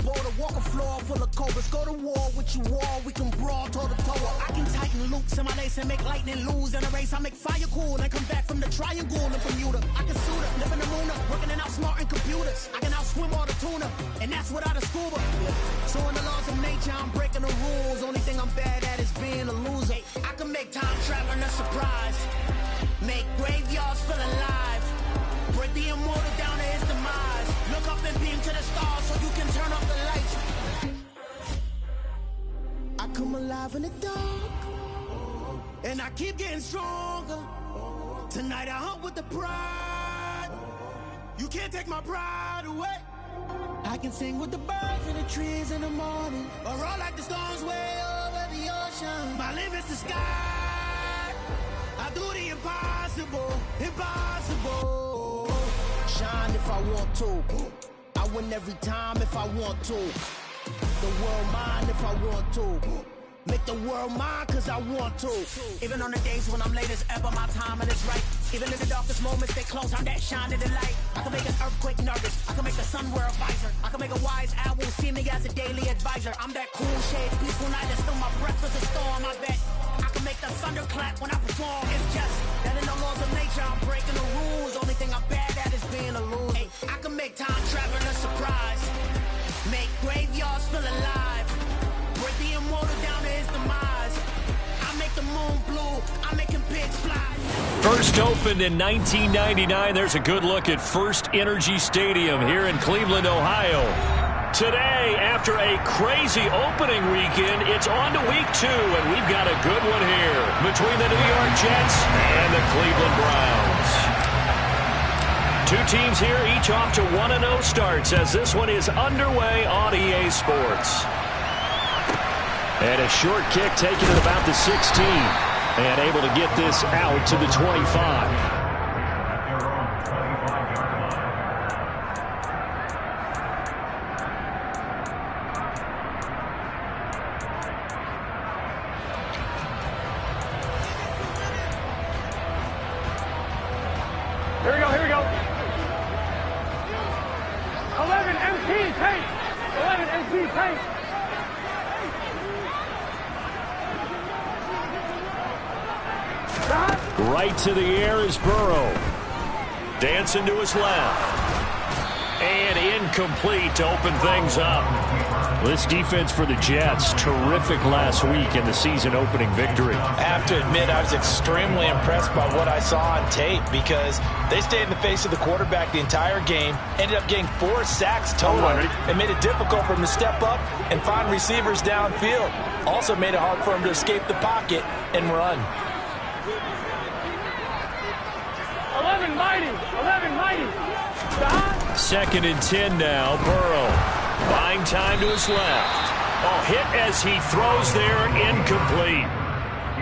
border, walk a floor full of cobras. Go to war with you all, we can brawl toe to toe. I can tighten loops in my lace and make lightning lose in a race. I make fire cool and come back from the triangle in Bermuda. I can suit up, live in the moon, working and outsmarting computers. I can outswim all the tuna, and that's without a scuba. So in the laws of nature, I'm breaking the rules. Only thing I'm bad at is being a loser. I can make time traveling a surprise, make graveyards feel alive, break the immortal down to his demise. Look up and beam to the stars so you can turn off the lights. I come alive in the dark, and I keep getting stronger. Tonight I hunt with the pride. You can't take my pride away. I can sing with the birds and the trees in the morning, or roll like the storms way over the ocean. My limit's the sky. I do the impossible, impossible. Shine if I want to. I win every time if I want to. The world mine if I want to. Make the world mine cause I want to. Even on the days when I'm late as ever, my timing is right. Even in the darkest moments, they close, I'm that shining the light. I can make an earthquake nervous, I can make the sun wear a visor. I can make a wise owl see me as a daily advisor. I'm that cool shade, peaceful night, and still my breath is a storm. I bet I can make the thunder clap when I perform. It's just that in the laws of nature, I'm breaking the rules. Only thing I'm bad at is being a loser. Hey, I can make time traveling a surprise, make graveyards feel alive, break the immortal down to his demise. I make the moon blue, I'm making pigs fly. First opened in 1999. There's a good look at First Energy Stadium here in Cleveland, Ohio. Today, after a crazy opening weekend, it's on to week 2, and we've got a good one here between the New York Jets and the Cleveland Browns. Two teams here, each off to 1-0 starts as this one is underway on EA Sports. And a short kick taken at about the 16. And able to get this out to the 25. Here we go, here we go. 11 MP paint. 11 MP paint. Right to the air is Burrow. Dancing to his left. And incomplete to open things up. This defense for the Jets, terrific last week in the season opening victory. I have to admit, I was extremely impressed by what I saw on tape because they stayed in the face of the quarterback the entire game, ended up getting 4 sacks total, and made it difficult for him to step up and find receivers downfield. Also made it hard for him to escape the pocket and run. 11 mighty. 11 mighty. Second and 10 now. Burrow buying time to his left. Oh, hit as he throws there, incomplete.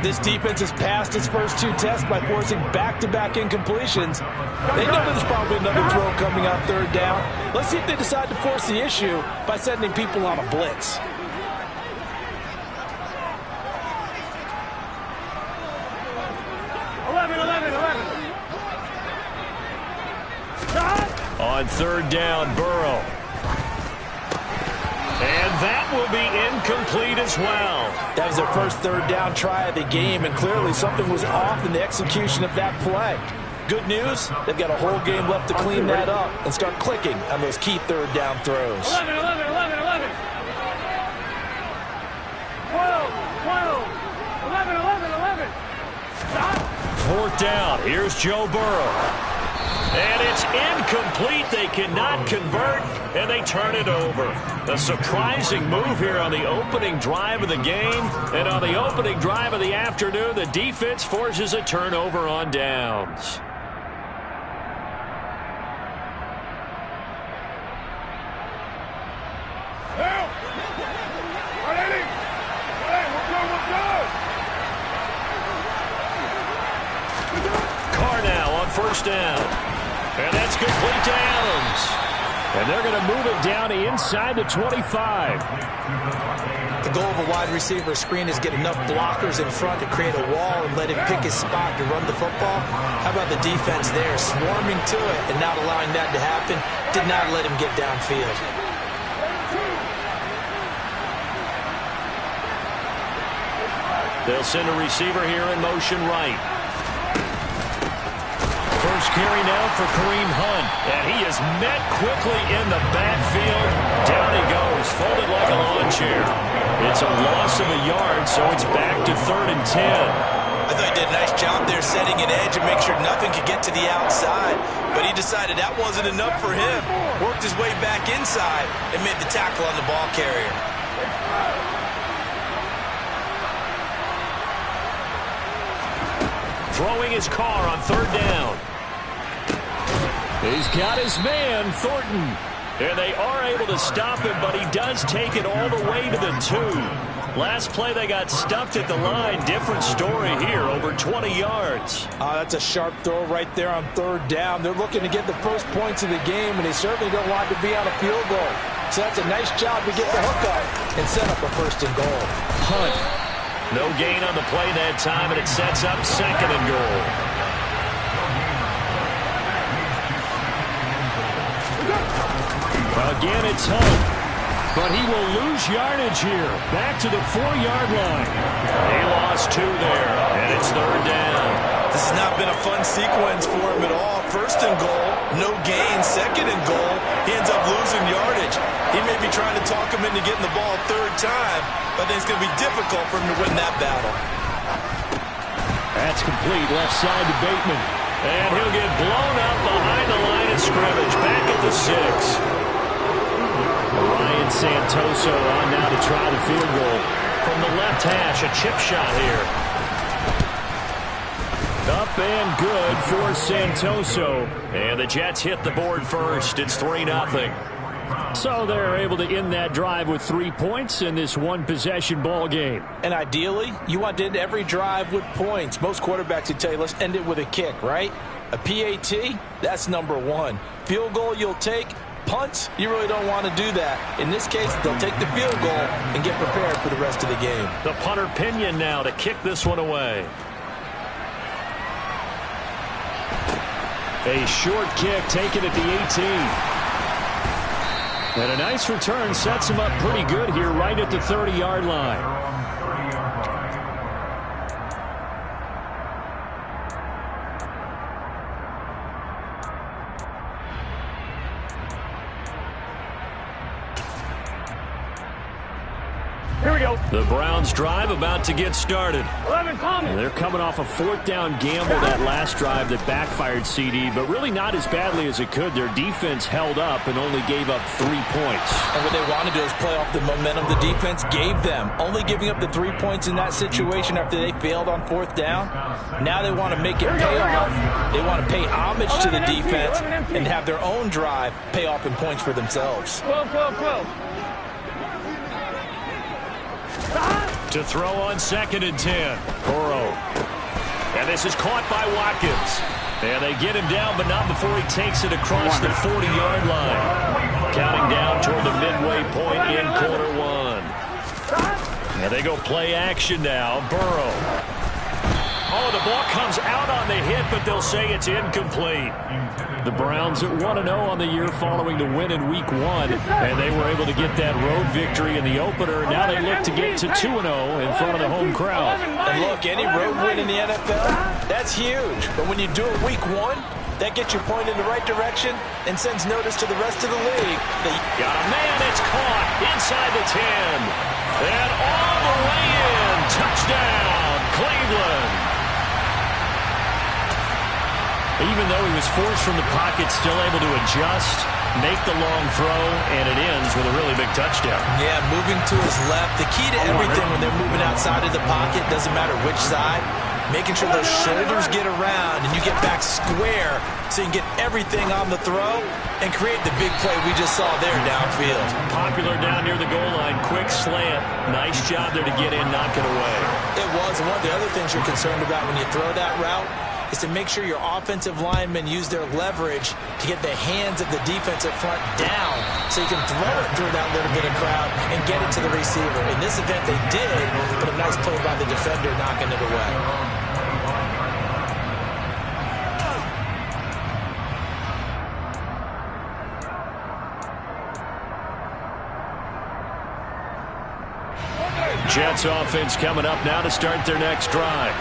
This defense has passed its first 2 tests by forcing back-to-back incompletions. They know there's probably another throw coming on 3rd down. Let's see if they decide to force the issue by sending people on a blitz. On 3rd down, Burrow. And that will be incomplete as well. That was their first 3rd down try of the game, and clearly something was off in the execution of that play. Good news, they've got a whole game left to clean that up and start clicking on those key 3rd down throws. 11, 11, 11, 11. 12, 12, 11, 11, 11. Stop. 4th down, here's Joe Burrow. And it's incomplete. They cannot convert, and they turn it over. A surprising move here on the opening drive of the game. And on the opening drive of the afternoon, the defense forces a turnover on downs. Carr now on 1st down. And that's complete to Adams. And they're going to move it down inside the 25. The goal of a wide receiver screen is get enough blockers in front to create a wall and let him pick his spot to run the football. How about the defense there, swarming to it and not allowing that to happen? Did not let him get downfield. They'll send a receiver here in motion right. First carry now for Kareem Hunt. And he is met quickly in the backfield. Down he goes, folded like a lawn chair. It's a loss of a yard, so it's back to 3rd and 10. I thought he did a nice job there setting an edge and make sure nothing could get to the outside. But he decided that wasn't enough for him. Worked his way back inside and made the tackle on the ball carrier. Throwing his car on 3rd down. He's got his man, Thornton. And they are able to stop him, but he does take it all the way to the 2. Last play, they got stuffed at the line. Different story here, over 20 yards. That's a sharp throw right there on 3rd down. They're looking to get the first points of the game, and they certainly don't want to be on a field goal. So that's a nice job to get the hook up and set up a 1st and goal. Hunt. No gain on the play that time, and it sets up 2nd and goal. Again, it's Hunt. But he will lose yardage here. Back to the 4-yard line. He lost 2 there, and it's 3rd down. This has not been a fun sequence for him at all. 1st and goal, no gain. 2nd and goal, he ends up losing yardage. He may be trying to talk him into getting the ball 3rd time, but I think it's going to be difficult for him to win that battle. That's complete. Left side to Bateman. And he'll get blown up behind the line of scrimmage. Back at the 6. Ryan Santoso on now to try the field goal. From the left hash, a chip shot here. Up and good for Santoso. And the Jets hit the board first. It's 3-0. So they're able to end that drive with 3 points in this one-possession ball game. And ideally, you want to end every drive with points. Most quarterbacks would tell you, let's end it with a kick, right? A PAT, that's number 1. Field goal you'll take. Punts, you really don't want to do that. In this case, they'll take the field goal and get prepared for the rest of the game. The punter Pinion now to kick this one away. A short kick taken at the 18. And a nice return sets him up pretty good here right at the 30-yard line. Here we go. The Browns drive about to get started. 11 coming. They're coming off a 4th down gamble that last drive that backfired CD, but really not as badly as it could. Their defense held up and only gave up 3 points. And what they want to do is play off the momentum the defense gave them. Only giving up the 3 points in that situation after they failed on 4th down. Now they want to make it pay off. They want to pay homage to the defense and have their own drive pay off in points for themselves. 12. To throw on 2nd and 10. Burrow. And this is caught by Watkins. And they get him down, but not before he takes it across the 40-yard line. Counting down toward the midway point in quarter 1. And they go play action now. Burrow. Oh, the ball comes out on the hit, but they'll say it's incomplete. The Browns at 1-0 on the year following the win in Week 1, and they were able to get that road victory in the opener. Now they look to get to 2-0 in front of the home crowd. And look, any road win in the NFL, that's huge. But when you do it Week 1, that gets you pointed in the right direction and sends notice to the rest of the league. Got a man that's caught inside the 10. And all the way in. Touchdown, Cleveland. Even though he was forced from the pocket, still able to adjust, make the long throw, and it ends with a really big touchdown. Yeah, moving to his left. The key to everything when they're moving outside of the pocket, doesn't matter which side, making sure those shoulders get around and you get back square so you can get everything on the throw and create the big play we just saw there downfield. Popular down near the goal line. Quick slant. Nice job there to get in, knock it away. It was. And one of the other things you're concerned about when you throw that route is to make sure your offensive linemen use their leverage to get the hands of the defensive front down so you can throw it through that little bit of crowd and get it to the receiver. In this event, they did, but a nice play by the defender knocking it away. Jets offense coming up now to start their next drive.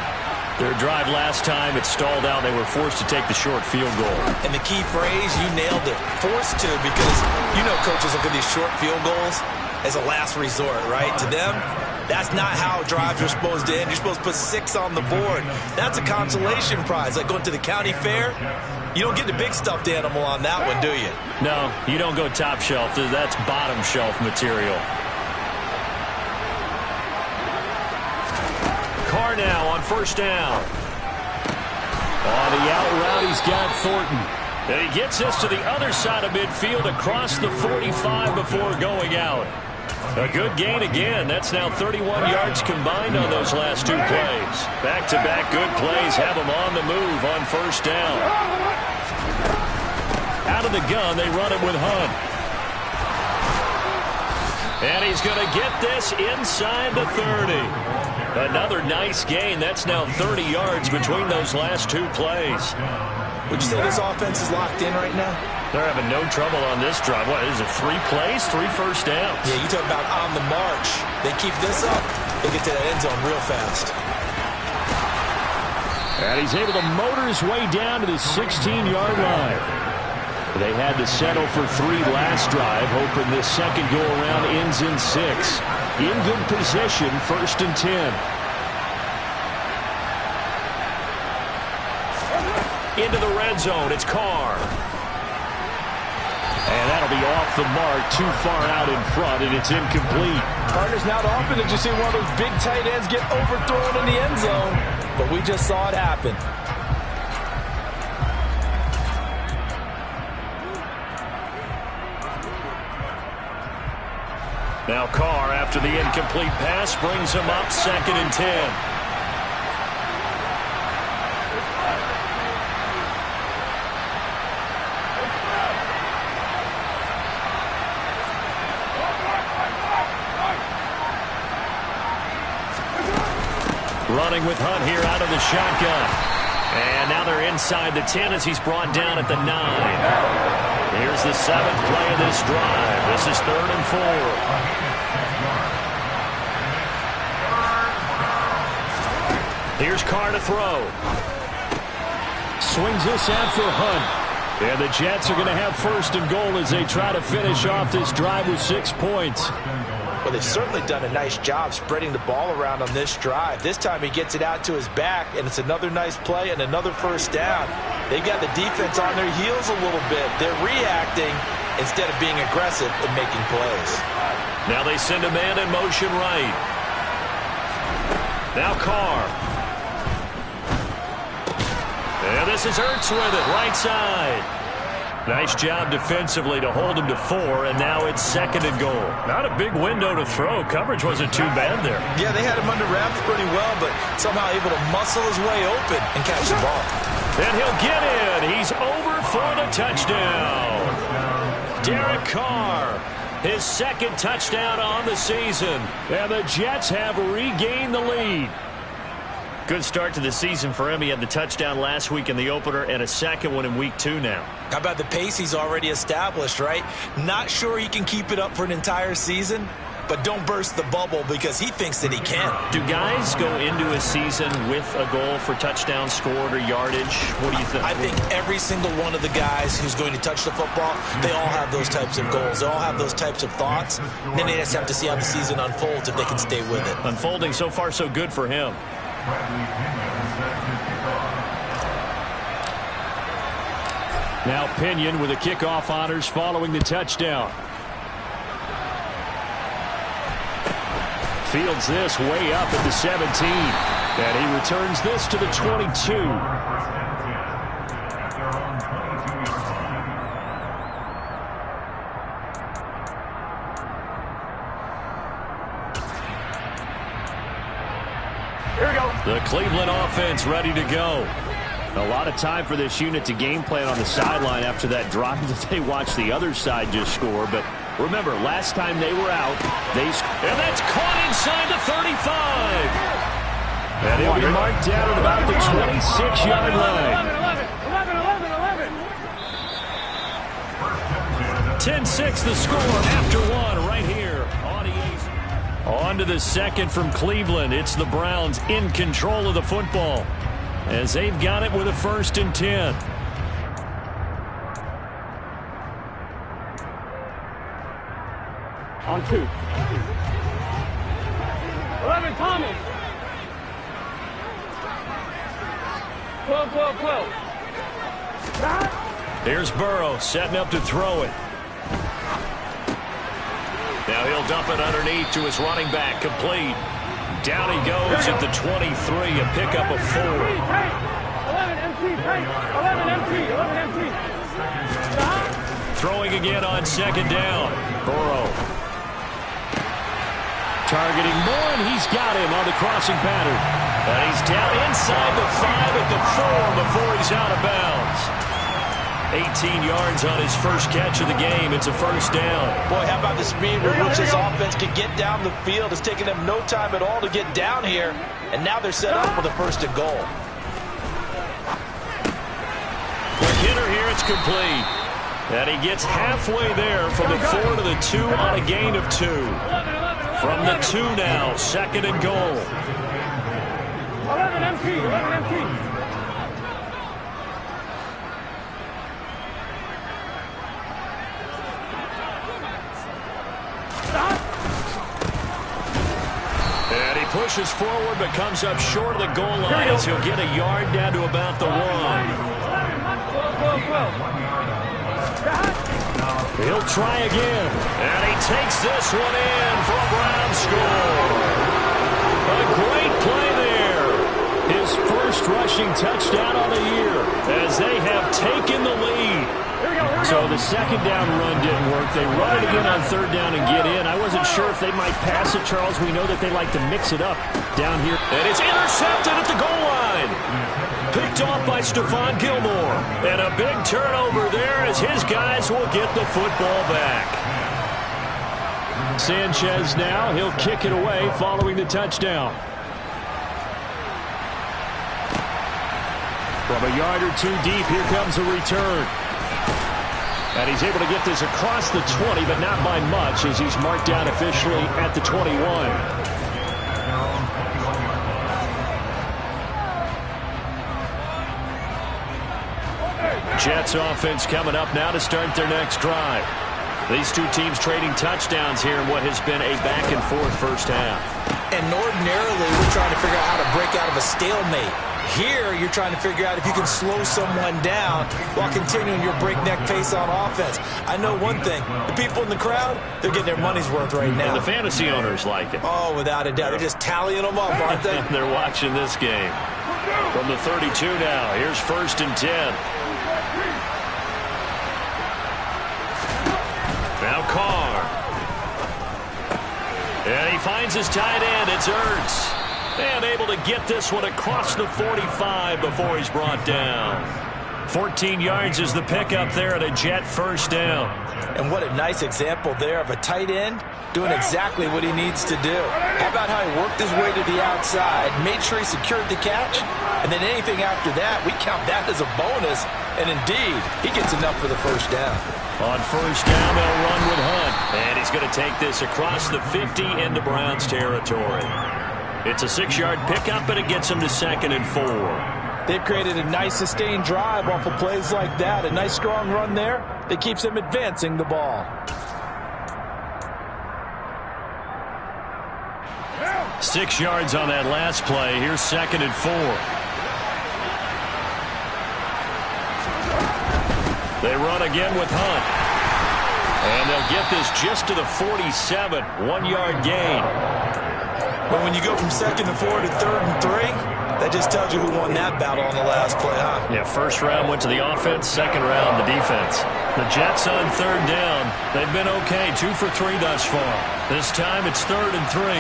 Their drive last time, it stalled out. They were forced to take the short field goal. And the key phrase, you nailed it. Forced to, because you know coaches look at these short field goals as a last resort, right? To them, that's not how drives are supposed to end. You're supposed to put 6 on the board. That's a consolation prize. Like going to the county fair, you don't get the big stuffed animal on that one, do you? No, you don't go top shelf. That's bottom shelf material. Carr now on first down. On the out route, he's got Thornton. And he gets this to the other side of midfield across the 45 before going out. A good gain again. That's now 31 yards combined on those last 2 plays. Back-to-back good plays have him on the move on first down. Out of the gun, they run it with Hunt. And he's going to get this inside the 30. Another nice gain. That's now 30 yards between those last 2 plays. Would you say this offense is locked in right now? They're having no trouble on this drive. What is it, 3 plays, 3 first downs? Yeah, you talk about on the march. They keep this up, they get to that end zone real fast. And he's able to motor his way down to the 16-yard line. They had to settle for 3 last drive, hoping this second go-around ends in 6. In good position, 1st and 10. Into the red zone, it's Carr. And that'll be off the mark, too far out in front, and it's incomplete. Partners, not often that you see one of those big tight ends get overthrown in the end zone, but we just saw it happen. Now Carr, after the incomplete pass, brings him up 2nd and 10. Running with Hunt here out of the shotgun. And now they're inside the 10 as he's brought down at the 9. Here's the 7th play of this drive. This is 3rd and 4. Here's Carr to throw. Swings this out for Hunt. And the Jets are going to have 1st and goal as they try to finish off this drive with 6 points. Well, they've certainly done a nice job spreading the ball around on this drive. This time he gets it out to his back, and it's another nice play and another 1st down. They've got the defense on their heels a little bit. They're reacting instead of being aggressive and making plays. Now they send a man in motion right. Now Carr. And this is Ertz with it, right side. Nice job defensively to hold him to 4, and now it's 2nd and goal. Not a big window to throw. Coverage wasn't too bad there. Yeah, they had him under wraps pretty well, but somehow able to muscle his way open and catch the ball. And he'll get in. He's over for the touchdown. Derek Carr, his 2nd touchdown on the season. And the Jets have regained the lead. Good start to the season for him. He had the touchdown last week in the opener and a 2nd one in week 2 now. How about the pace he's already established, right? Not sure he can keep it up for an entire season, but don't burst the bubble because he thinks that he can. Do guys go into a season with a goal for touchdowns scored or yardage? What do you think? I think every single one of the guys who's going to touch the football, they all have those types of goals. They all have those types of thoughts. And then they just have to see how the season unfolds if they can stay with it. Unfolding so far so good for him. Now Pinion with the kickoff honors following the touchdown. Fields this way up at the 17. And he returns this to the 22. Here we go. The Cleveland offense ready to go. A lot of time for this unit to game plan on the sideline after that drive that they watched the other side just score. But remember, last time they were out, and that's caught inside the 35. And he'll be marked down at about the 26-yard line. 10-6 the score after 1 right here on On to the second from Cleveland. It's the Browns in control of the football as they've got it with a 1st and 10. On 2. 11, Thomas. 12, 12, 12. Here's Burrow setting up to throw it. Now he'll dump it underneath to his running back. Complete. Down he goes at the 23, a pickup of 4. 11 MT, 11 MT, 11 MT. Throwing again on 2nd down. Burrow. Targeting more, and he's got him on the crossing pattern. And he's down inside the 5 at the 4 before he's out of bounds. 18 yards on his first catch of the game. It's a 1st down. Boy, how about the speed with which this offense can get down the field? It's taken them no time at all to get down here, and now they're set up for the 1st and goal. Quick hitter here, it's complete. And he gets halfway there from the 4 to the 2 on a gain of 2. From the 2 now, 2nd and goal. 11 MT, 11 MT. And he pushes forward but comes up short of the goal line as he'll get a yard down to about the 1. 12, 12, 12. He'll try again. And he takes this one in for a Brown score. A great play there. His first rushing touchdown on the year as they have taken the lead. So the 2nd down run didn't work. They run it again on 3rd down and get in. I wasn't sure if they might pass it, Charles. We know that they like to mix it up down here. And it's intercepted at the goal line. Picked off by Stephon Gilmore. And a big turnover there as his guys will get the football back. Sanchez now, he'll kick it away following the touchdown. From a yard or 2 deep, here comes a return. And he's able to get this across the 20, but not by much as he's marked down officially at the 21. Jets offense coming up now to start their next drive. These two teams trading touchdowns here in what has been a back-and-forth first half. And ordinarily, we're trying to figure out how to break out of a stalemate. Here, you're trying to figure out if you can slow someone down while continuing your breakneck pace on offense. I know one thing. The people in the crowd, they're getting their money's worth right now. And the fantasy owners like it. Oh, without a doubt. They're just tallying them up, aren't they? They're watching this game. From the 32 now, here's 1st and 10. Now Carr. And he finds his tight end. It's Ertz. And able to get this one across the 45 before he's brought down. 14 yards is the pickup there at a Jet 1st down. And what a nice example there of a tight end doing exactly what he needs to do. How about how he worked his way to the outside, made sure he secured the catch, and then anything after that, we count that as a bonus. And indeed, he gets enough for the 1st down. On 1st down, they'll run with Hunt. And he's going to take this across the 50 into Browns territory. It's a 6-yard pickup, and it gets him to 2nd and 4. They've created a nice sustained drive off of plays like that. A nice strong run there that keeps them advancing the ball. 6 yards on that last play. Here's 2nd and 4. They run again with Hunt. And they'll get this just to the 47. 1-yard gain. But when you go from 2nd and 4 to 3rd and 3, that just tells you who won that battle on the last play, huh? Yeah, 1st round went to the offense, 2nd round the defense. The Jets on 3rd down. They've been okay, 2 for 3 thus far. This time it's 3rd and 3.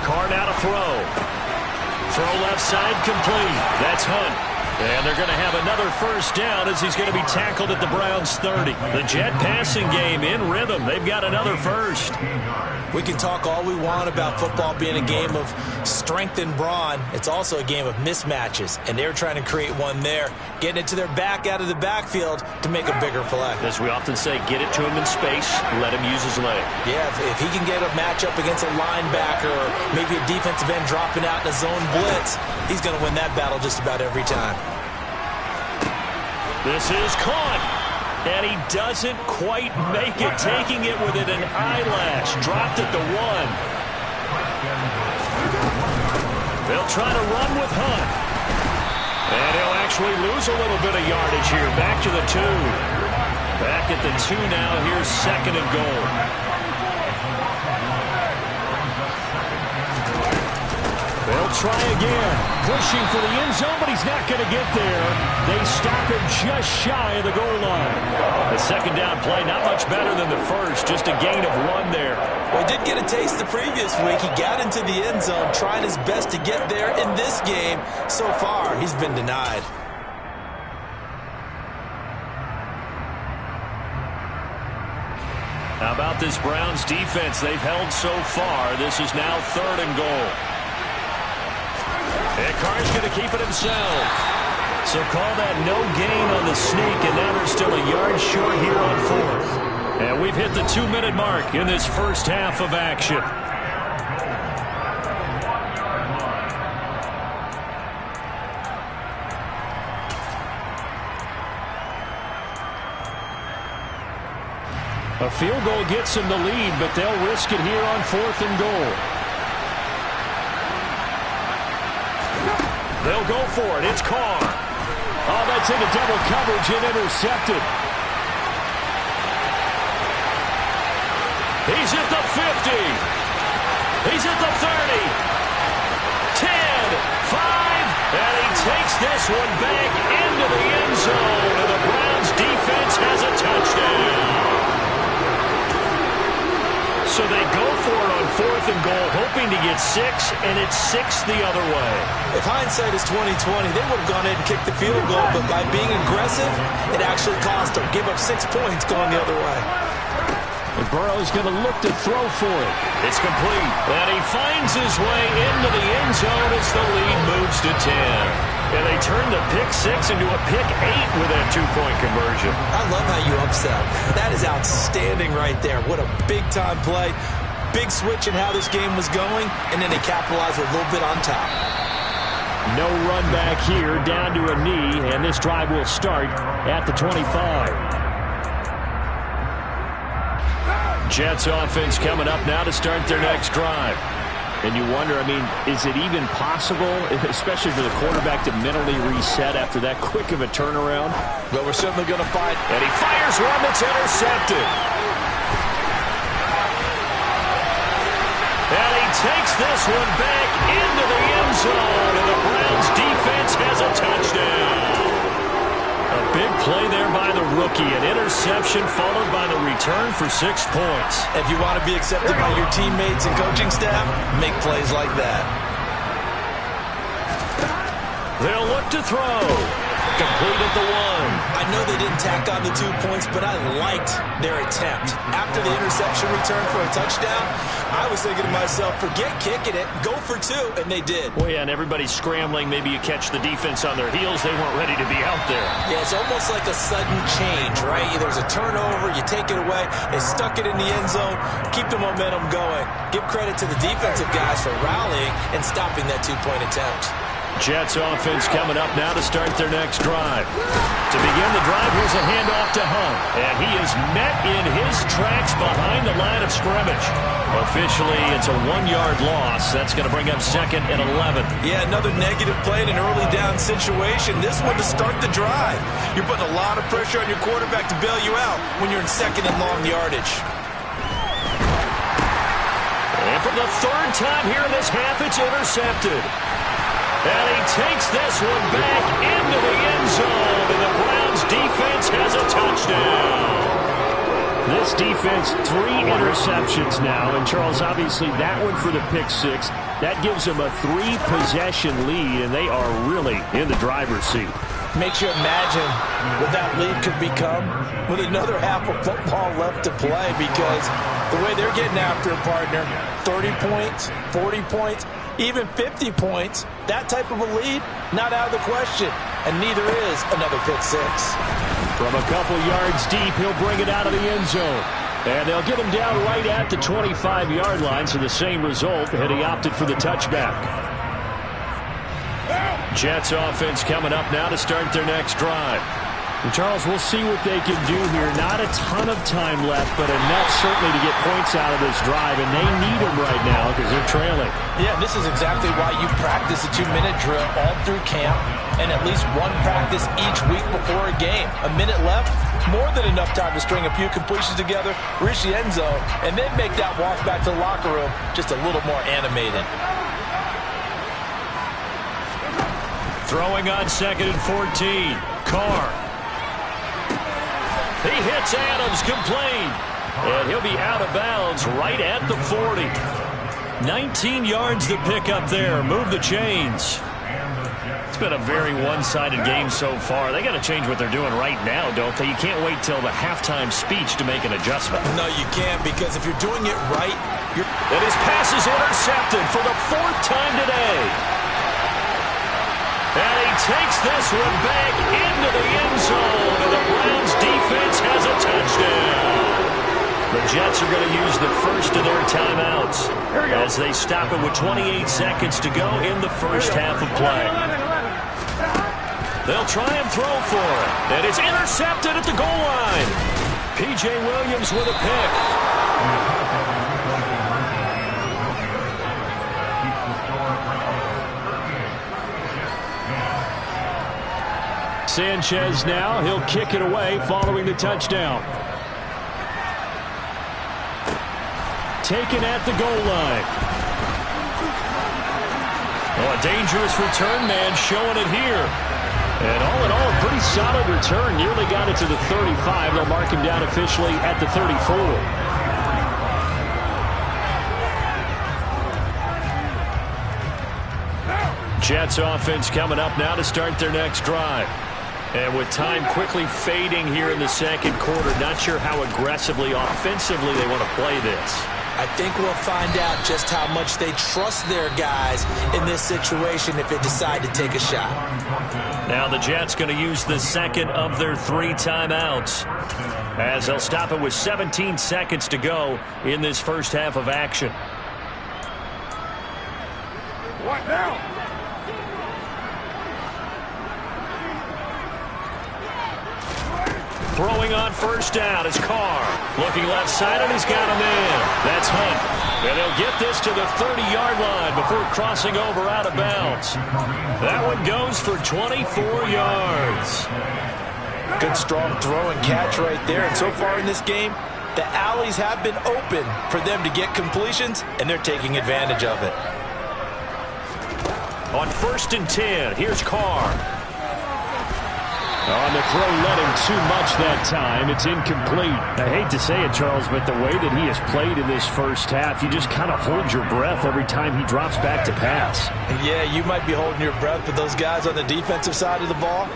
Carr now to throw. Throw left side complete. That's Hunt. And they're going to have another first down as he's going to be tackled at the Browns' 30. The Jet passing game in rhythm. They've got another first. We can talk all we want about football being a game of strength and brawn. It's also a game of mismatches, and they're trying to create one there, getting it to their back out of the backfield to make a bigger play. As we often say, get it to him in space, let him use his leg. Yeah, if he can get a matchup against a linebacker or maybe a defensive end dropping out in a zone blitz, he's going to win that battle just about every time. This is caught, and he doesn't quite make it, taking it within an eyelash. Dropped at the 1. They'll try to run with Hunt. And he'll actually lose a little bit of yardage here. Back to the 2. Back at the 2 now. Here's 2nd and goal. They'll try again. Pushing for the end zone, but he's not going to get there. They stop him just shy of the goal line. The 2nd down play, not much better than the first. Just a gain of 1 there. Well, he did get a taste the previous week. He got into the end zone, trying his best to get there. In this game, so far, he's been denied. How about this Browns defense? They've held so far. This is now 3rd and goal. And Carr's going to keep it himself. So call that no gain on the sneak, and now they're still a yard short here on 4th. And we've hit the 2-minute mark in this first half of action. A field goal gets them the lead, but they'll risk it here on 4th and goal. They'll go for it. It's Carr. Oh, that's into double coverage and intercepted. He's at the 50. He's at the 30. 10, 5, and he takes this one back into the end zone, and the Browns defense has a touchdown. So they go for it on 4th and goal, hoping to get 6, and it's 6 the other way. If hindsight is 20/20, they would have gone ahead and kicked the field goal, but by being aggressive, it actually cost them. Give up 6 points going the other way. And Burrow's going to look to throw for it. It's complete, and he finds his way into the end zone as the lead moves to 10. And they turn the pick 6 into a pick 8 with that 2-point conversion. I love how you upset. That is outstanding right there. What a big-time play. Big switch in how this game was going, and then they capitalized with a little bit on top. No run back here, down to a knee, and this drive will start at the 25. Jets offense coming up now to start their next drive. And you wonder, I mean, is it even possible, especially for the quarterback, to mentally reset after that quick of a turnaround? But we're certainly going to fight. And he fires one that's intercepted. And he takes this one back into the end zone, and the Browns defense has a touchdown. A big play there by the rookie. An interception followed by the return for 6 points. If you want to be accepted by your teammates and coaching staff, make plays like that. They'll look to throw. Complete at the 1. I know they didn't tack on the 2 points, but I liked their attempt. After the interception return for a touchdown, I was thinking to myself, forget kicking it, go for 2, and they did. Well, yeah, and everybody's scrambling. Maybe you catch the defense on their heels. They weren't ready to be out there. Yeah, it's almost like a sudden change, right? There's a turnover, you take it away, they stuck it in the end zone, keep the momentum going. Give credit to the defensive guys for rallying and stopping that 2-point attempt. Jets offense coming up now to start their next drive. To begin the drive, here's a handoff to Hunt. And he is met in his tracks behind the line of scrimmage. Officially, it's a 1-yard loss. That's going to bring up 2nd and 11. Yeah, another negative play in an early down situation. This one to start the drive. You're putting a lot of pressure on your quarterback to bail you out when you're in 2nd and long yardage. And for the 3rd time here in this half, it's intercepted. And he takes this one back into the end zone, and the Browns defense has a touchdown. This defense, 3 interceptions now, and Charles, obviously that one for the pick 6. That gives them a 3-possession lead, and they are really in the driver's seat. Makes you imagine what that lead could become with another half of football left to play, because the way they're getting after a partner, 30 points, 40 points, even 50 points, that type of a lead, not out of the question. And neither is another pick six. From a couple yards deep, he'll bring it out of the end zone. And they'll get him down right at the 25-yard line, so the same result, had he opted for the touchback. Jets offense coming up now to start their next drive. And Charles, we'll see what they can do here. Not a ton of time left, but enough certainly to get points out of this drive, and they need them right now because they're trailing. Yeah, this is exactly why you practice a 2-minute drill all through camp and at least one practice each week before a game. A minute left, more than enough time to string a few completions together, reach the end zone, and then make that walk back to the locker room just a little more animated. Throwing on 2nd and 14. Carr. He hits Adams, complete. And he'll be out of bounds right at the 40. 19 yards to pick up there. Move the chains. It's been a very one-sided game so far. They got to change what they're doing right now, don't they? You can't wait till the halftime speech to make an adjustment. No, you can't, because if you're doing it right, and his pass is intercepted for the 4th time today. And he takes this one back into the end zone, and the Browns defense has a touchdown. The Jets are going to use the first of their timeouts as they stop it with 28 seconds to go in the first half of play. They'll try and throw for it, and it's intercepted at the goal line. P.J. Williams with a pick. Sanchez now, he'll kick it away following the touchdown. Taken at the goal line. Oh, a dangerous return man showing it here. And all in all, a pretty solid return. Nearly got it to the 35. They'll mark him down officially at the 34. Jets offense coming up now to start their next drive. And with time quickly fading here in the second quarter, not sure how aggressively, offensively they want to play this. I think we'll find out just how much they trust their guys in this situation if they decide to take a shot. Now the Jets going to use the second of their 3 timeouts as they'll stop it with 17 seconds to go in this first half of action. What now? Throwing on first down is Carr. Looking left side, and he's got him in. That's Hunt. And they'll get this to the 30-yard line before crossing over out of bounds. That one goes for 24 yards. Good, strong throw and catch right there. And so far in this game, the alleys have been open for them to get completions, and they're taking advantage of it. On 1st and 10, here's Carr. On the throw, let him too much that time. It's incomplete. I hate to say it, Charles, but the way that he has played in this first half, you just kind of hold your breath every time he drops back to pass. Yeah, you might be holding your breath, but those guys on the defensive side of the ball,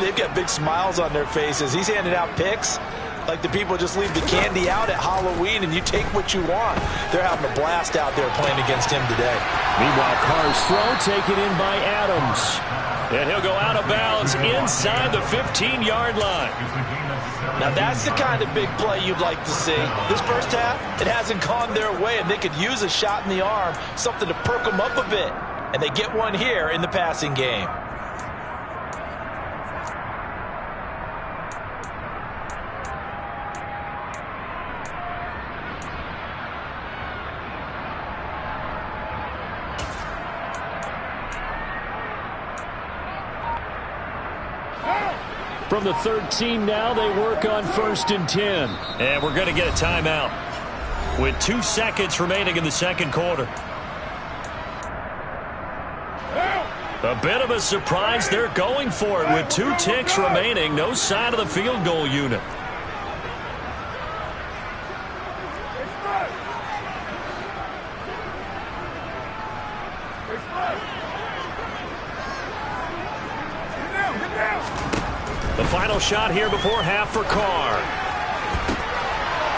they've got big smiles on their faces. He's handing out picks like the people just leave the candy out at Halloween and you take what you want. They're having a blast out there playing against him today. Meanwhile, Carr's throw taken in by Adams. And he'll go out of bounds inside the 15-yard line. Now that's the kind of big play you'd like to see. This first half, it hasn't gone their way, and they could use a shot in the arm, something to perk them up a bit. And they get one here in the passing game. From the 13 now, they work on 1st and 10. And we're going to get a timeout with 2 seconds remaining in the second quarter. A bit of a surprise. They're going for it with 2 ticks remaining. No sign of the field goal unit. The final shot here before half for Carr.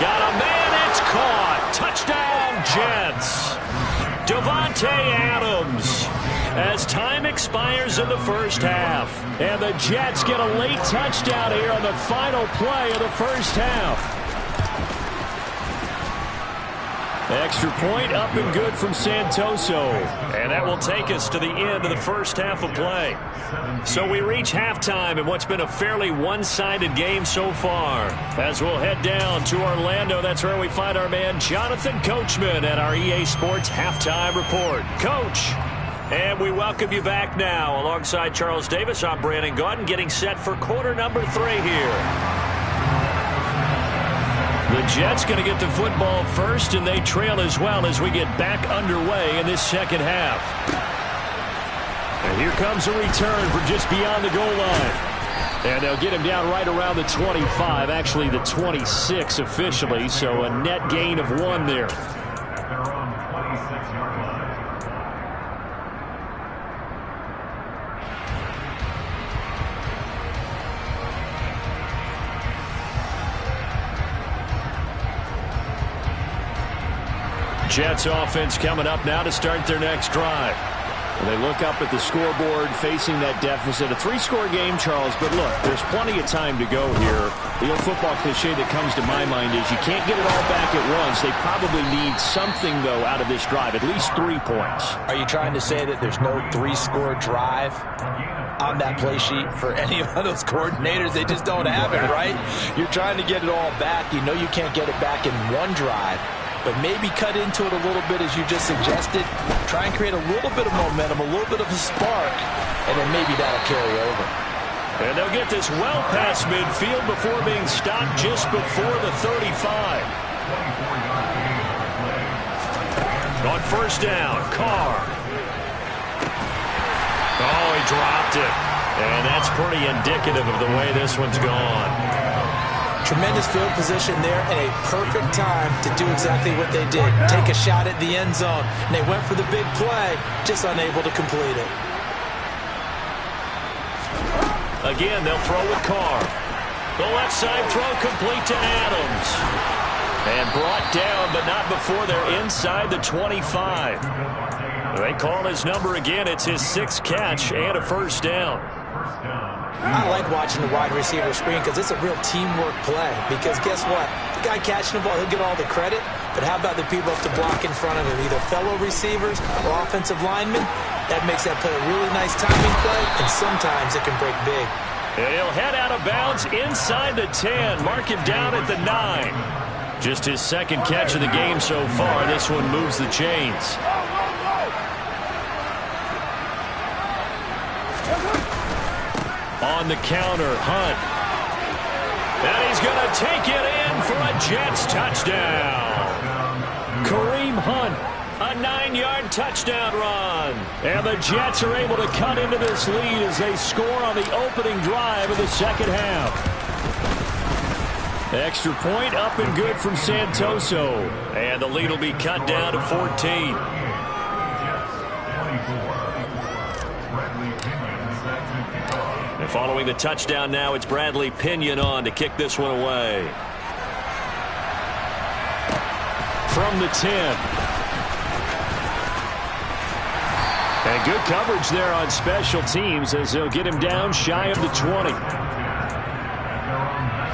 Got a man, it's caught. Touchdown, Jets. Davante Adams. As time expires in the first half. And the Jets get a late touchdown here on the final play of the first half. Extra point up and good from Santoso. And that will take us to the end of the first half of play. So we reach halftime in what's been a fairly one-sided game so far. As we'll head down to Orlando, that's where we find our man Jonathan Coachman at our EA Sports Halftime Report. Coach, and we welcome you back now. Alongside Charles Davis, I'm Brandon Gaudin, getting set for quarter number 3 here. The Jets going to get the football first, and they trail as well as we get back underway in this second half. And here comes a return from just beyond the goal line. And they'll get him down right around the 25, actually the 26 officially, so a net gain of 1 there. Jets offense coming up now to start their next drive. They look up at the scoreboard facing that deficit. A 3-score game, Charles, but look, there's plenty of time to go here. The old football cliche that comes to my mind is you can't get it all back at once. They probably need something, though, out of this drive, at least 3 points. Are you trying to say that there's no 3-score drive on that play sheet for any of those coordinators? They just don't have it, right? You're trying to get it all back. You know you can't get it back in one drive. But maybe cut into it a little bit as you just suggested. Try and create a little bit of momentum, a little bit of a spark, and then maybe that'll carry over. And they'll get this well past midfield before being stopped just before the 35. On first down, Carr. Oh, he dropped it. And that's pretty indicative of the way this one's gone. Tremendous field position there and a perfect time to do exactly what they did. Take a shot at the end zone. And they went for the big play, just unable to complete it. Again, they'll throw with Carr. The left side throw complete to Adams. And brought down, but not before they're inside the 25. They call his number again. It's his 6th catch and a first down. I like watching the wide receiver screen because it's a real teamwork play. Because guess what? The guy catching the ball, he'll get all the credit. But how about the people up to block in front of him? Either fellow receivers or offensive linemen. That makes that play a really nice timing play. And sometimes it can break big. And he'll head out of bounds inside the 10. Mark him down at the 9. Just his 2nd catch of the game so far. This one moves the chains. On the counter, Hunt. And he's going to take it in for a Jets touchdown. Kareem Hunt, a 9-yard touchdown run. And the Jets are able to cut into this lead as they score on the opening drive of the second half. Extra point up and good from Santoso. And the lead will be cut down to 14. And following the touchdown now, it's Bradley Pinion on to kick this one away. From the 10. And good coverage there on special teams as they'll get him down shy of the 20.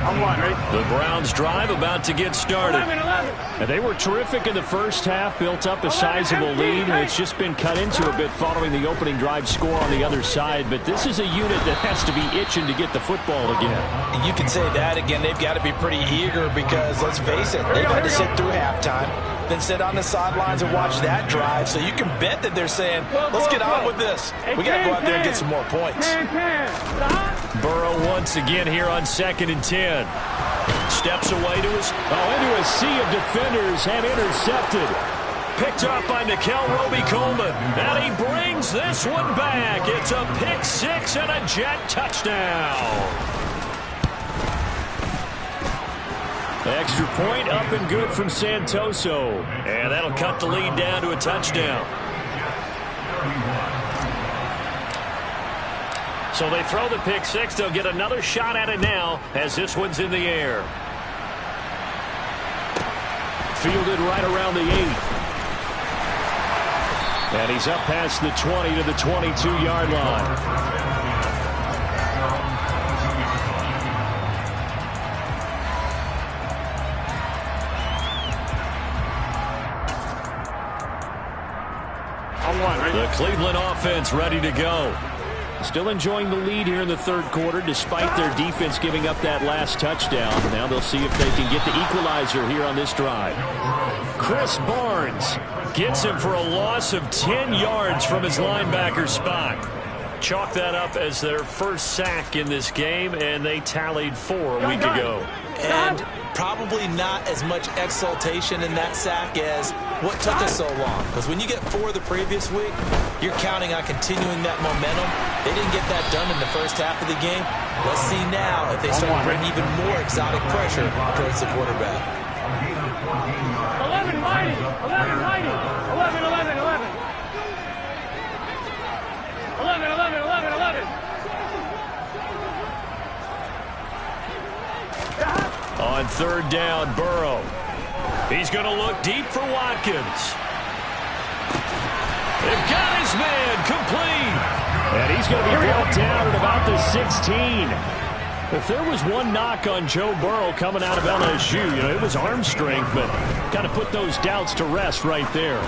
The Browns drive about to get started. 11. And they were terrific in the first half, built up a sizable lead, and it's just been cut into a bit following the opening drive score on the other side. But this is a unit that has to be itching to get the football again. You can say that again. They've got to be pretty eager because, let's face it, they've had to sit through halftime, then sit on the sidelines and watch that drive. So you can bet that they're saying, let's get on with this. We got to go out there and get some more points. Burrow once again here on 2nd and 10. Steps away to his, into a sea of defenders and intercepted. Picked up by Nickel Roby-Coleman. And he brings this one back. It's a pick 6 and a Jet touchdown. Extra point up and good from Santoso. And that'll cut the lead down to a touchdown. So they throw the pick six. They'll get another shot at it now as this one's in the air. Fielded right around the 8. And he's up past the 20 to the 22-yard line. The Cleveland offense ready to go. Still enjoying the lead here in the third quarter despite their defense giving up that last touchdown. Now they'll see if they can get the equalizer here on this drive. Chris Barnes gets him for a loss of 10 yards from his linebacker spot. Chalk that up as their first sack in this game, and they tallied 4 a week ago. And probably not as much exultation in that sack as what took us so long. Because when you get 4 the previous week, you're counting on continuing that momentum. They didn't get that done in the first half of the game. Let's see now if they start to bring even more exotic pressure towards the quarterback. 11 mighty, 11 mighty, 11, 11, 11. 11, 11, 11, 11. On third down, Burrow. He's going to look deep for Watkins. They've got his man complete. And he's going to be brought down at about the 16. If there was one knock on Joe Burrow coming out of LSU, it was arm strength, but kind of put those doubts to rest right there.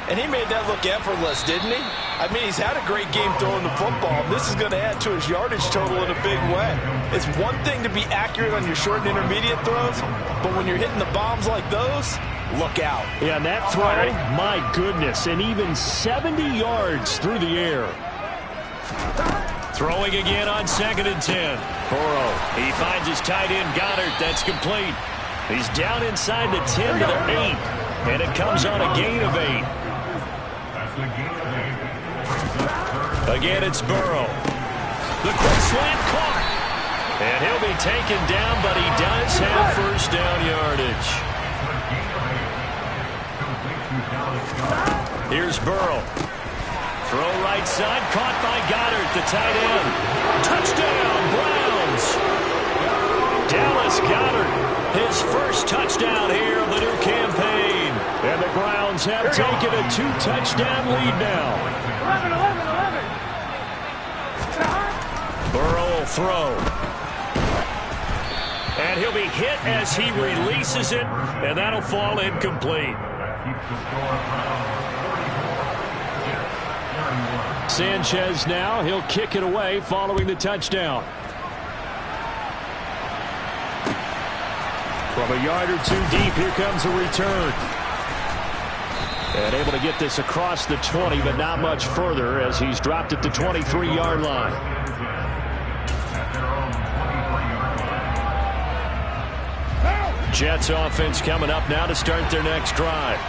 And he made that look effortless, didn't he? I mean, he's had a great game throwing the football. This is going to add to his yardage total in a big way. It's one thing to be accurate on your short and intermediate throws, but when you're hitting the bombs like those, look out. Yeah, and that throw, my goodness, and even 70 yards through the air. Throwing again on 2nd and 10. Burrow, he finds his tight end Goddard. That's complete. He's down inside the 10 to the 8, and it comes on a gain of 8. Again, it's Burrow. The quick slant caught. And he'll be taken down, but he does have first down yardage. Here's Burrow. Throw right side, caught by Goddard, the tight end. Touchdown, Browns. Dallas Goedert, his first touchdown here of the new campaign. And the Browns have taken a 2-touchdown lead now. 11, 11, 11. Burrow will throw. And he'll be hit as he releases it, and that'll fall incomplete. Sanchez now, he'll kick it away following the touchdown. From a yard or 2 deep, here comes a return. And able to get this across the 20, but not much further as he's dropped at the 23-yard line. Jets offense coming up now to start their next drive.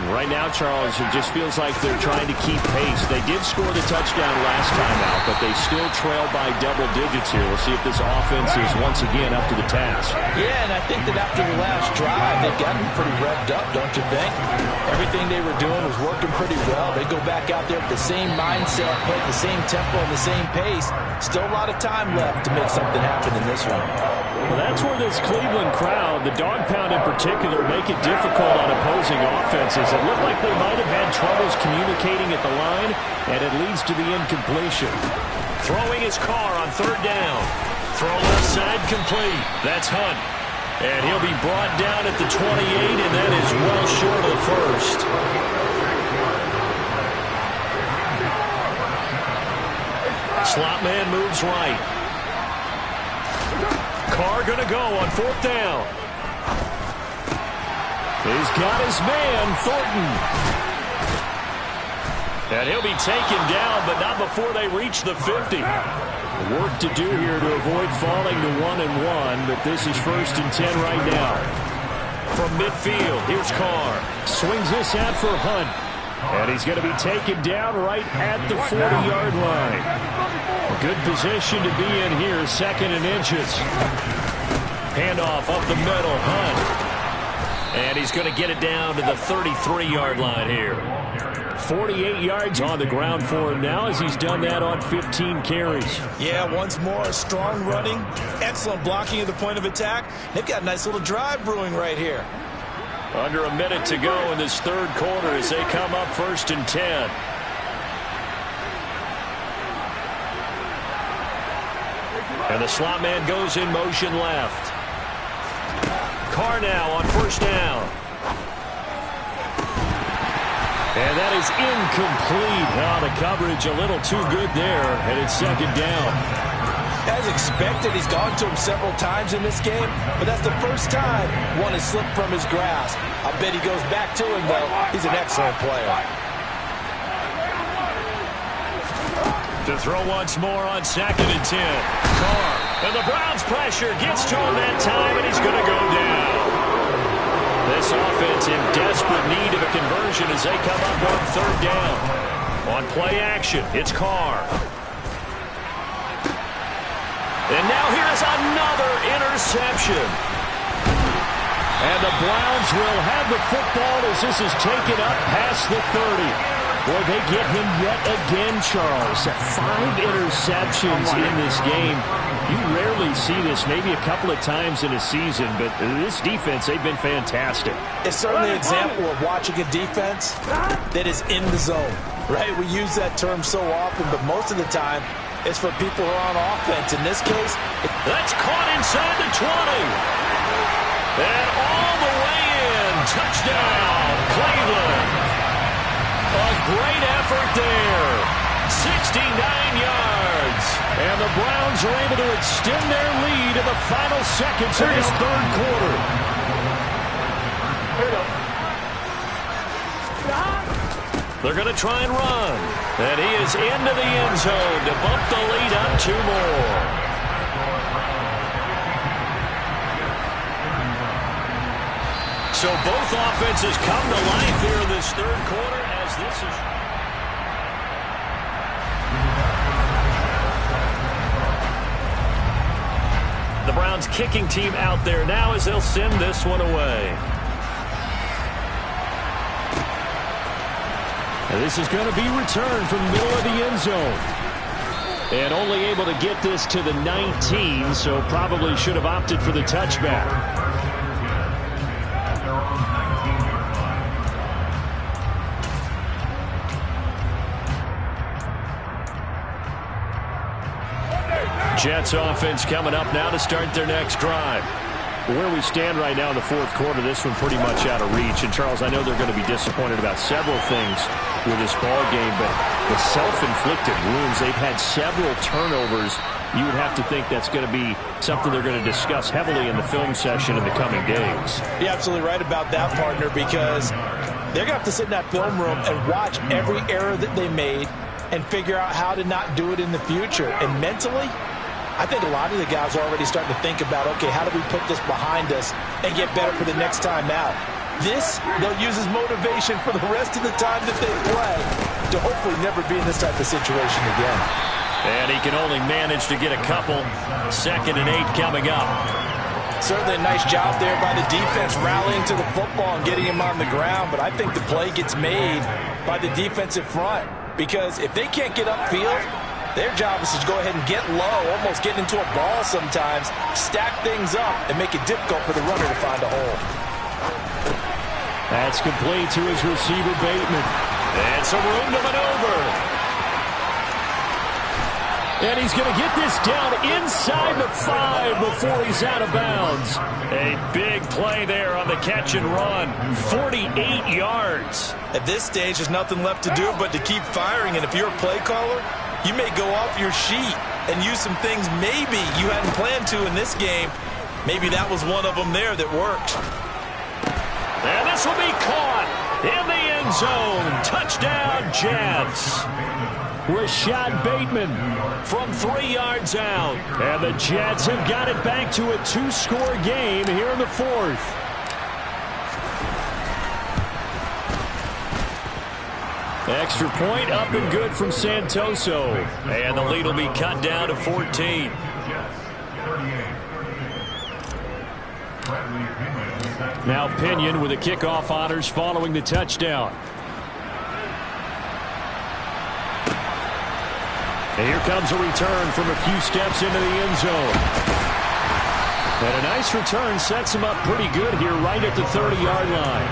Right now, Charles, it just feels like they're trying to keep pace. They did score the touchdown last time out, but they still trail by double digits here. We'll see if this offense is once again up to the task. Yeah, and I think that after the last drive, they've gotten pretty revved up, don't you think? Everything they were doing was working pretty well. They go back out there with the same mindset, play at the same tempo and the same pace. Still a lot of time left to make something happen in this one. Well, that's where this Cleveland crowd, the dog pound in particular, make it difficult on opposing offenses. It looked like they might have had troubles communicating at the line, and it leads to the incompletion. Throwing his car on third down. Throw left side complete. That's Hunt. And he'll be brought down at the 28, and that is well short of the first. Slot man moves right. Carr going to go on 4th down. He's got his man, Thornton. And he'll be taken down, but not before they reach the 50. Work to do here to avoid falling to 1-1, but this is 1st and 10 right now. From midfield, here's Carr. Swings this out for Hunt. And he's going to be taken down right at the 40-yard line. A good position to be in here, 2nd and inches. Handoff up the middle, Hunt. And he's going to get it down to the 33-yard line here. 48 yards on the ground for him now as he's done that on 15 carries. Yeah, once more, strong running, excellent blocking at the point of attack. They've got a nice little drive brewing right here. Under a minute to go in this third quarter as they come up 1st and 10. And the slot man goes in motion left. Carr now on 1st down. And that is incomplete. Oh, the coverage a little too good there, and it's 2nd down. As expected, he's gone to him several times in this game, but that's the first time one has slipped from his grasp. I bet he goes back to him, though. He's an excellent player. To throw once more on 2nd and 10. Carr. And the Browns' pressure gets to him that time, and he's going to go down. This offense in desperate need of a conversion as they come up on 3rd down. On play action, it's Carr. And now here's another interception. And the Browns will have the football as this is taken up past the 30. Boy, they get him yet again, Charles. 5 interceptions in this game. You rarely see this, maybe a couple of times in a season, but this defense, they've been fantastic. It's certainly an example of watching a defense that is in the zone, right? We use that term so often, but most of the time, it's for people who are on offense. In this case, that's caught inside the 20. And all the way in. Touchdown, Cleveland. A great effort there. 69 yards. And the Browns are able to extend their lead in the final seconds of this third quarter. They're going to try and run. And he is into the end zone to bump the lead up 2 more. So both offenses come to life here in this third quarter as this is... The Browns kicking team out there now as they'll send this one away. And this is going to be returned from the middle of the end zone. And only able to get this to the 19, so probably should have opted for the touchback. Jets offense coming up now to start their next drive. Where we stand right now in the fourth quarter, this one pretty much out of reach. And, Charles, I know they're going to be disappointed about several things with this ball game, but the self-inflicted wounds, they've had several turnovers. You would have to think that's going to be something they're going to discuss heavily in the film session in the coming days. You're absolutely right about that, partner, because they're going to have to sit in that film room and watch every error that they made and figure out how to not do it in the future. And mentally, I think a lot of the guys are already starting to think about, okay, how do we put this behind us and get better for the next time out? This, they'll use as motivation for the rest of the time that they play to hopefully never be in this type of situation again. And he can only manage to get a couple. 2nd and 8 coming up. Certainly a nice job there by the defense rallying to the football and getting him on the ground, but I think the play gets made by the defensive front because if they can't get upfield, their job is to go ahead and get low, almost get into a ball sometimes, stack things up, and make it difficult for the runner to find a hole. That's complete to his receiver, Bateman. And some room to maneuver. And he's going to get this down inside the 5 before he's out of bounds. A big play there on the catch and run. 48 yards. At this stage, there's nothing left to do but to keep firing. And if you're a play caller, you may go off your sheet and use some things maybe you hadn't planned to in this game. Maybe that was one of them there that worked. And this will be caught in the end zone. Touchdown, Jets. Rashad Bateman from 3 yards out. And the Jets have got it back to a 2-score game here in the fourth. Extra point up and good from Santoso. And the lead will be cut down to 14. Now Pinion with the kickoff honors following the touchdown. And here comes a return from a few steps into the end zone. And a nice return sets him up pretty good here right at the 30-yard line.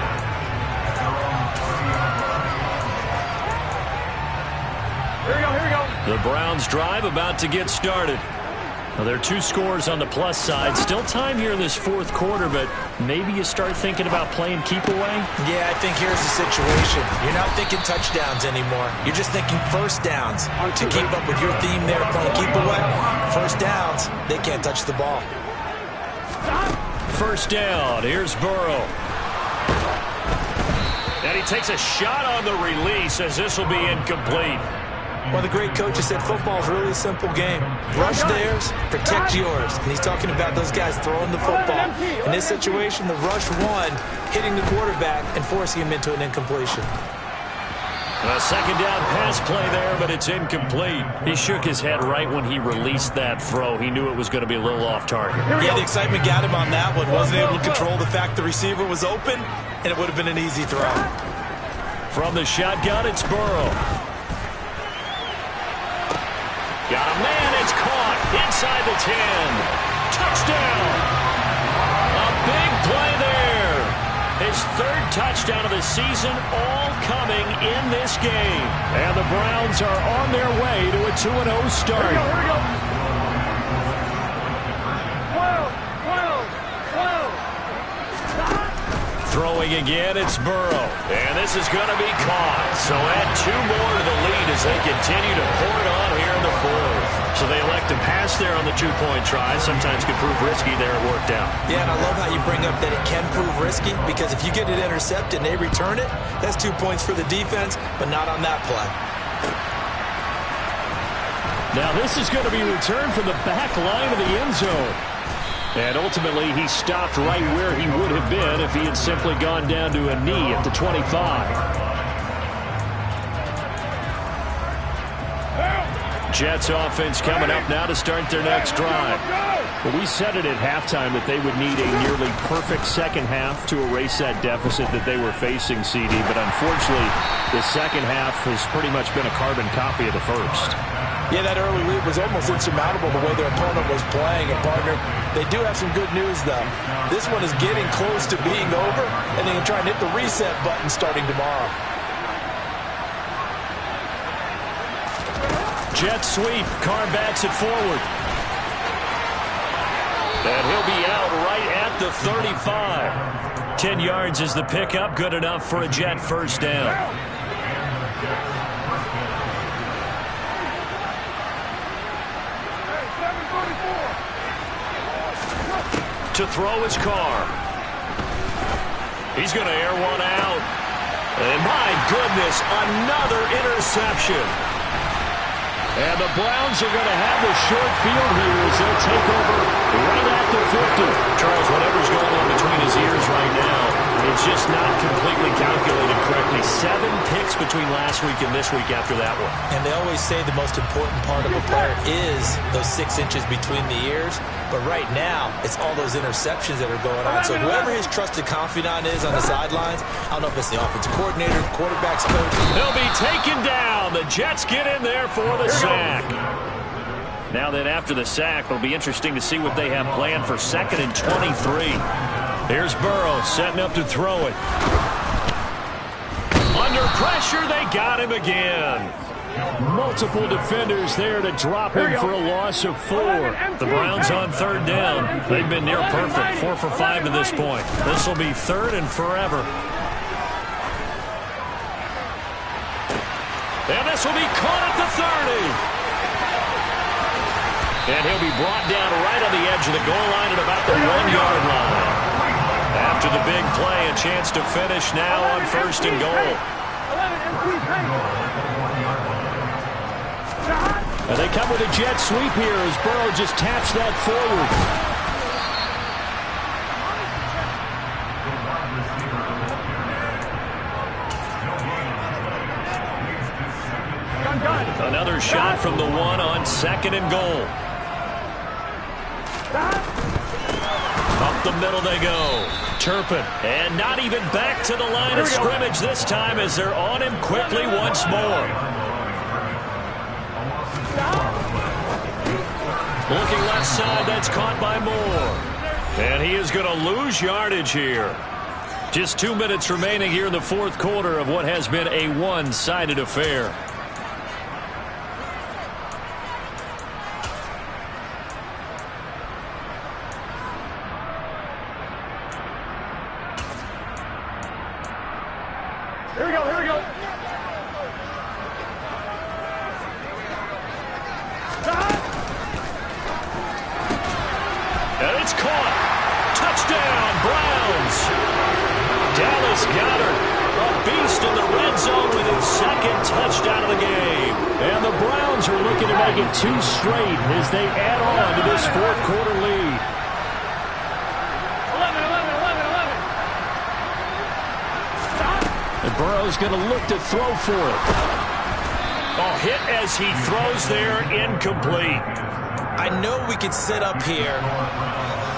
Here we go. The Browns drive about to get started. Well, there are 2 scores on the plus side. Still time here in this fourth quarter, but maybe you start thinking about playing keep away? Yeah, I think here's the situation. You're not thinking touchdowns anymore. You're just thinking first downs. To keep up with your theme there, playing keep away, first downs, they can't touch the ball. First down. Here's Burrow. And he takes a shot on the release as this will be incomplete. One of the great coaches said football's really a simple game. Rush theirs, protect yours. And he's talking about those guys throwing the football. In this situation, the rush one, hitting the quarterback and forcing him into an incompletion. A second down pass play there, but it's incomplete. He shook his head right when he released that throw. He knew it was going to be a little off target. Yeah, the excitement got him on that one. Wasn't able to control the fact the receiver was open, and it would have been an easy throw. From the shotgun, it's Burrow. Got a man, it's caught inside the 10. Touchdown! A big play there. His 3rd touchdown of the season, all coming in this game. And the Browns are on their way to a 2-0 start. Here we go. 12. Throwing again, it's Burrow. And this is going to be caught. So add 2 more to the lead as they continue to pour it on here in the 4th. So they elect to pass there on the 2-point try. Sometimes could prove risky there. It worked out. Yeah, and I love how you bring up that it can prove risky, because if you get it intercepted and they return it, that's 2 points for the defense, but not on that play. Now this is going to be returned from the back line of the end zone. And ultimately, he stopped right where he would have been if he had simply gone down to a knee at the 25. Jets offense coming up now to start their next drive. Well, we said it at halftime that they would need a nearly perfect second half to erase that deficit that they were facing, CD. But unfortunately, the second half has pretty much been a carbon copy of the first. Yeah, that early lead was almost insurmountable the way their opponent was playing. And, partner, they do have some good news, though. This one is getting close to being over, and they can try and hit the reset button starting tomorrow. Jet sweep. Carr backs it forward. And he'll be out right at the 35. 10 yards is the pickup. Good enough for a Jet first down. To throw his Carr. He's going to air one out. And my goodness, another interception. And the Browns are going to have the short field here as they'll take over right at the 50. Charles, whatever's going on between his ears right now, it's just not completely calculated correctly. 7 picks between last week and this week after that one. And they always say the most important part of a player is those 6 inches between the ears. But right now, it's all those interceptions that are going on. So whoever his trusted confidant is on the sidelines, I don't know if it's the offensive coordinator, the quarterback's coach. They'll be taken down. The Jets get in there for the sack. Now then, after the sack, it'll be interesting to see what they have planned for 2nd and 23. Here's Burrow setting up to throw it. Under pressure, they got him again. Multiple defenders there to drop him for a loss of 4. The Browns on 3rd down. They've been near perfect. 4 for 5 to this point. This will be 3rd and forever. And this will be caught at the 30. And he'll be brought down right on the edge of the goal line at about the 1-yard line. After the big play, a chance to finish now on 1st and goal. And they come with a jet sweep here as Burrow just taps that forward. Another shot from the 1 on 2nd and goal. A Up the middle they go. Turpin. And not even back to the line of scrimmage this time as they're on him quickly once more. Looking left side, that's caught by Moore. And he is going to lose yardage here. Just 2 minutes remaining here in the fourth quarter of what has been a one-sided affair. Here we go, here we go. And it's caught. Touchdown, Browns. Dallas Goedert, a beast in the red zone with his second touchdown of the game. And the Browns are looking to make it 2 straight as they add on to this fourth quarter lead. 11. And Burrow's going to look to throw for it. Oh, hit as he throws there, incomplete. I know we could sit up here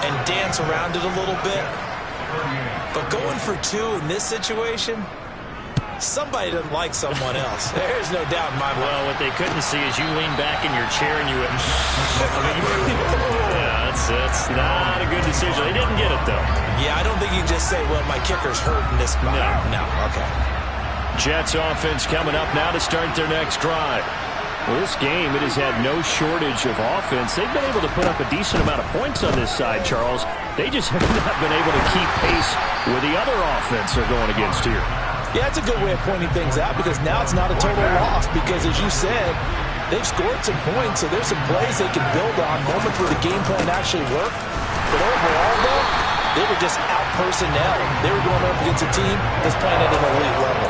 and dance around it a little bit, but going for 2 in this situation, somebody doesn't like someone else. There's no doubt in my mind. Well, what they couldn't see is you lean back in your chair and you went, yeah, that's not a good decision. They didn't get it, though. Yeah, I don't think you can just say, well, my kicker's hurting this spot. No, okay. Jets offense coming up now to start their next drive. Well, this game, it has had no shortage of offense. They've been able to put up a decent amount of points on this side, Charles. They just have not been able to keep pace with the other offense they're going against here. Yeah, it's a good way of pointing things out because now it's not a total loss because, as you said, they've scored some points, so there's some plays they can build on, moments where the game plan actually worked. But overall, though, they were just out-personnel. They were going up against a team that's playing at an elite level.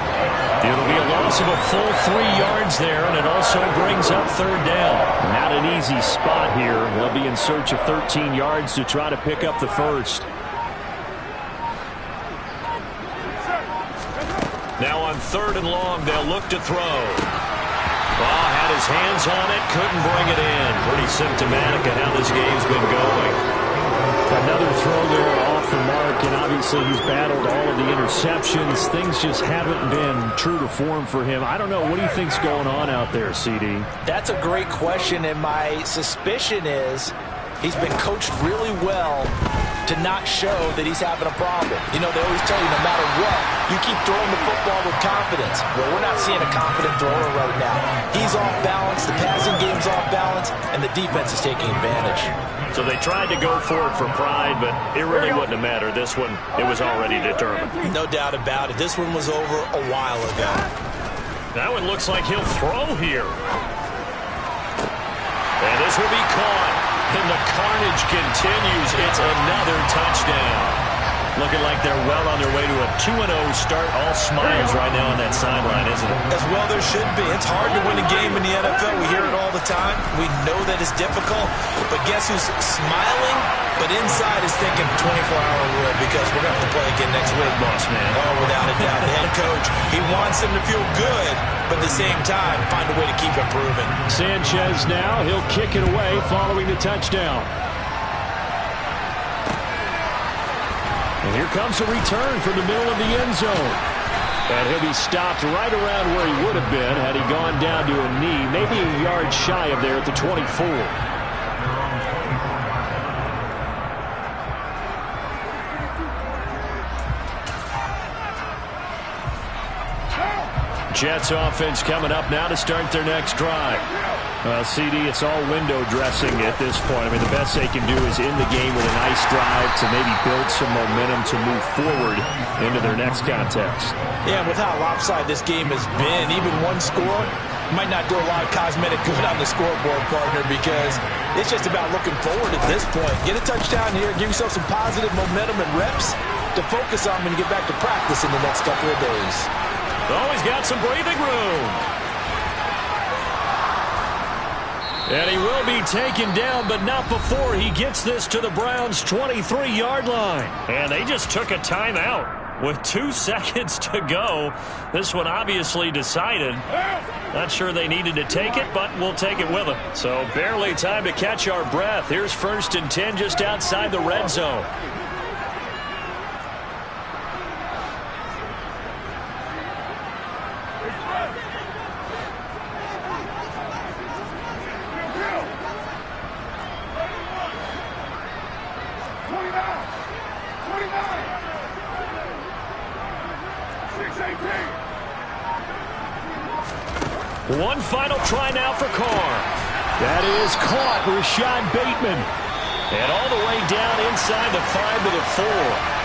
It'll be a loss of a full 3 yards there, and it also brings up third down. Not an easy spot here. They'll be in search of 13 yards to try to pick up the first. Now on 3rd and long, they'll look to throw. Had his hands on it, couldn't bring it in. Pretty symptomatic of how this game's been going. Another throw there off the mark, and obviously he's battled all of the interceptions. Things just haven't been true to form for him. I don't know. What do you think's going on out there, CD? That's a great question, and my suspicion is he's been coached really well to not show that he's having a problem. You know, they always tell you no matter what, you keep throwing the football with confidence. Well, we're not seeing a confident thrower right now. He's off balance, the passing game's off balance, and the defense is taking advantage. So they tried to go for it for pride, but it really wouldn't have mattered. This one, it was already determined. No doubt about it. This one was over a while ago. That one looks like he'll throw here. And this will be caught. And the carnage continues. It's another touchdown. Looking like they're well on their way to a 2-0 start. All smiles right now on that sideline, isn't it? As well there should be. It's hard to win a game in the NFL. We hear it all the time. We know that it's difficult. But guess who's smiling? But inside is thinking 24-hour rule because we're going to have to play again next week. Boss man. Oh, without a doubt. The head coach, he wants them to feel good, but at the same time, find a way to keep improving. Sanchez now. He'll kick it away following the touchdown. And here comes a return from the middle of the end zone. And he'll be stopped right around where he would have been had he gone down to a knee, maybe a yard shy of there at the 24. Jets offense coming up now to start their next drive. CD, it's all window dressing at this point. I mean, the best they can do is end the game with a nice drive to maybe build some momentum to move forward into their next contest. Yeah, with how lopsided this game has been, even one score might not do a lot of cosmetic good on the scoreboard, partner, because it's just about looking forward at this point. Get a touchdown here, give yourself some positive momentum and reps to focus on when you get back to practice in the next couple of days. Oh, he's got some breathing room. And he will be taken down, but not before he gets this to the Browns' 23-yard line. And they just took a timeout with 2 seconds to go. This one obviously decided. Not sure they needed to take it, but we'll take it with them. So barely time to catch our breath. Here's 1st and 10 just outside the red zone. One final try now for Carr. That is caught, Rashad Bateman. And all the way down inside the 5 to the 4.